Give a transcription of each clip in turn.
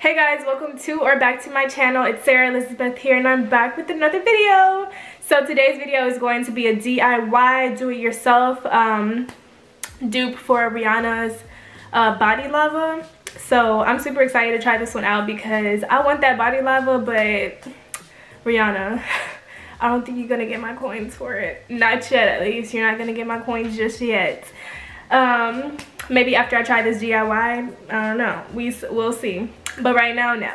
Hey guys, welcome to or back to my channel. It's Sarah Elizabeth here and I'm back with another video. So today's video is going to be a DIY do-it-yourself dupe for Rihanna's body lava. So I'm super excited to try this one out because I want that body lava, but Rihanna, I don't think you're gonna get my coins for it. Not yet, at least. You're not gonna get my coins just yet. Maybe after I try this DIY, I don't know. We'll see. But right now, no.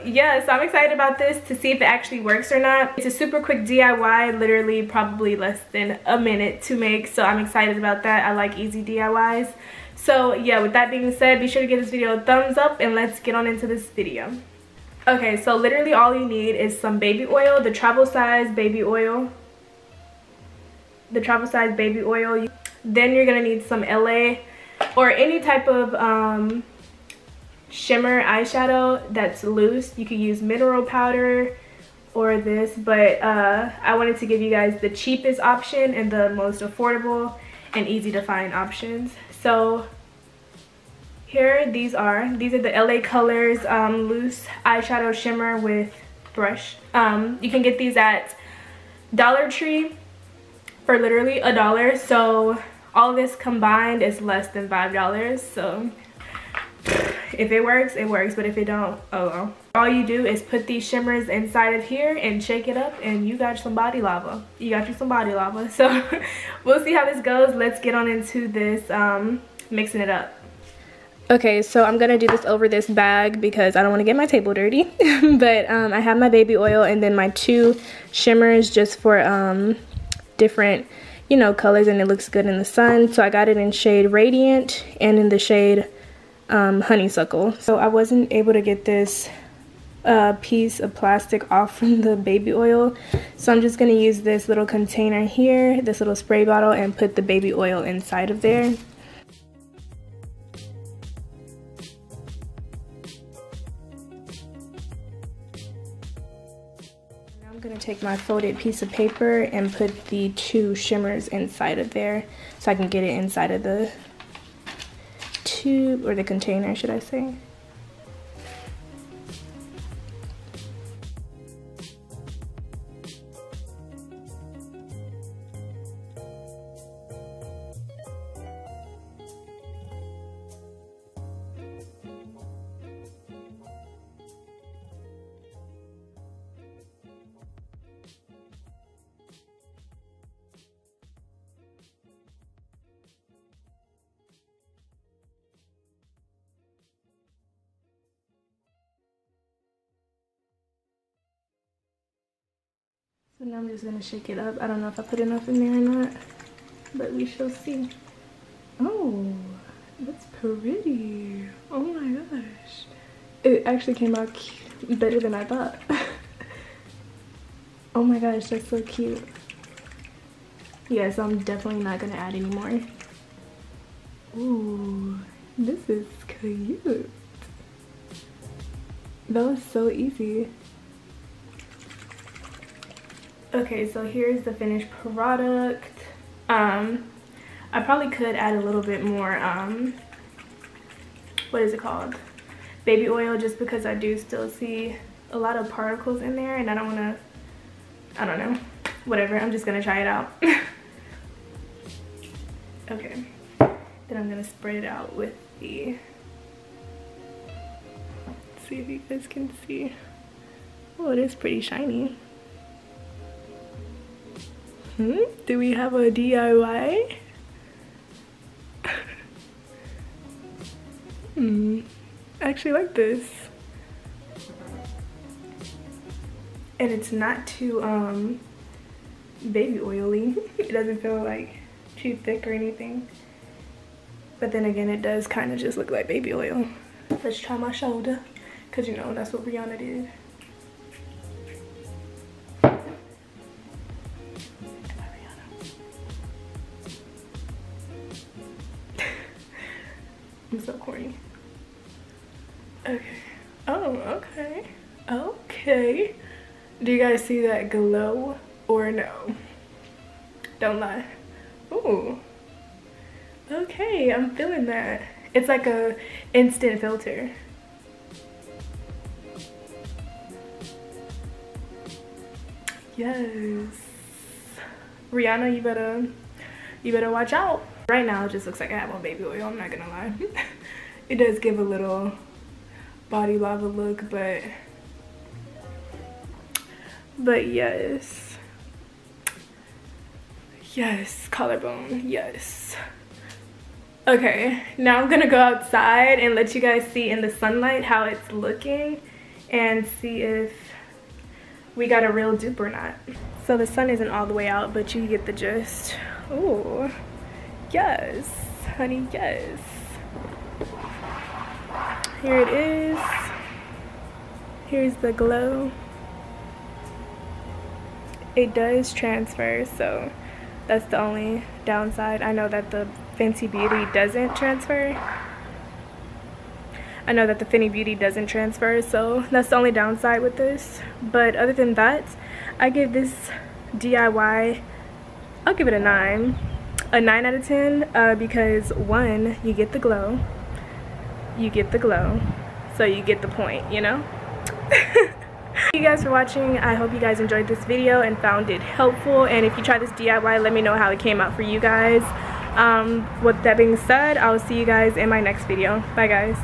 Yeah, so I'm excited about this to see if it actually works or not. It's a super quick DIY, literally probably less than a minute to make. So I'm excited about that. I like easy DIYs. So yeah, with that being said, be sure to give this video a thumbs up and let's get on into this video. Okay, so literally all you need is some baby oil, the travel size baby oil. The travel size baby oil. Then you're gonna need some LA or any type of shimmer eyeshadow that's loose. You could use mineral powder or this, but I wanted to give you guys the cheapest option and the most affordable and easy to find options. So here, these are the LA Colors loose eyeshadow shimmer with brush. You can get these at Dollar Tree for literally $1. So all this combined is less than $5. So if it works, it works, but if it don't, oh well. All you do is put these shimmers inside of here and shake it up and you got some body lava. You got you some body lava. So we'll see how this goes. Let's get on into this mixing it up. Okay, so I'm gonna do this over this bag because I don't want to get my table dirty. But I have my baby oil and then my two shimmers just for different, you know, colors, and it looks good in the sun. So I got it in shade Radiant and in the shade Honeysuckle. So I wasn't able to get this piece of plastic off from the baby oil, so I'm just going to use this little container here, this little spray bottle, and put the baby oil inside of there. Now I'm going to take my folded piece of paper and put the two shimmers inside of there so I can get it inside of the tube, or the container, should I say. So now I'm just gonna shake it up. I don't know if I put enough in there or not, but we shall see. Oh, that's pretty. Oh my gosh. It actually came out better than I thought. Oh my gosh, that's so cute. Yeah, so I'm definitely not gonna add any more. Ooh, this is cute. That was so easy. Okay, so here's the finished product. I probably could add a little bit more, what is it called? Baby oil, just because I do still see a lot of particles in there and I don't want to, I don't know, whatever. I'm just going to try it out. Okay, then I'm going to spread it out with the, let's see if you guys can see. Oh, it is pretty shiny. Do we have a DIY? I actually like this. And it's not too baby oily. It doesn't feel like too thick or anything. But then again, it does kind of just look like baby oil. Let's try my shoulder, because you know that's what Rihanna did. I'm so corny. Okay. Oh, okay. Okay. Do you guys see that glow or no? Don't lie. Ooh. Okay, I'm feeling that. It's like a instant filter. Yes. Rihanna, you better watch out. Right now it just looks like I have on baby oil, I'm not gonna lie. It does give a little body lava look, but yes. Yes, collarbone, yes. Okay, now I'm gonna go outside and let you guys see in the sunlight how it's looking and see if we got a real dupe or not. So the sun isn't all the way out, but you get the gist. Ooh, yes, honey, yes. Here it is. Here's the glow. It does transfer, so that's the only downside. I know that the Fenty Beauty doesn't transfer. I know that the Fenty Beauty doesn't transfer, so that's the only downside with this. But other than that, I give this DIY, I'll give it a 9. A 9 out of 10 because 1, you get the glow. You get the glow. So you get the point, you know? Thank you guys for watching. I hope you guys enjoyed this video and found it helpful. And if you try this DIY, let me know how it came out for you guys. With that being said, I'll see you guys in my next video. Bye guys.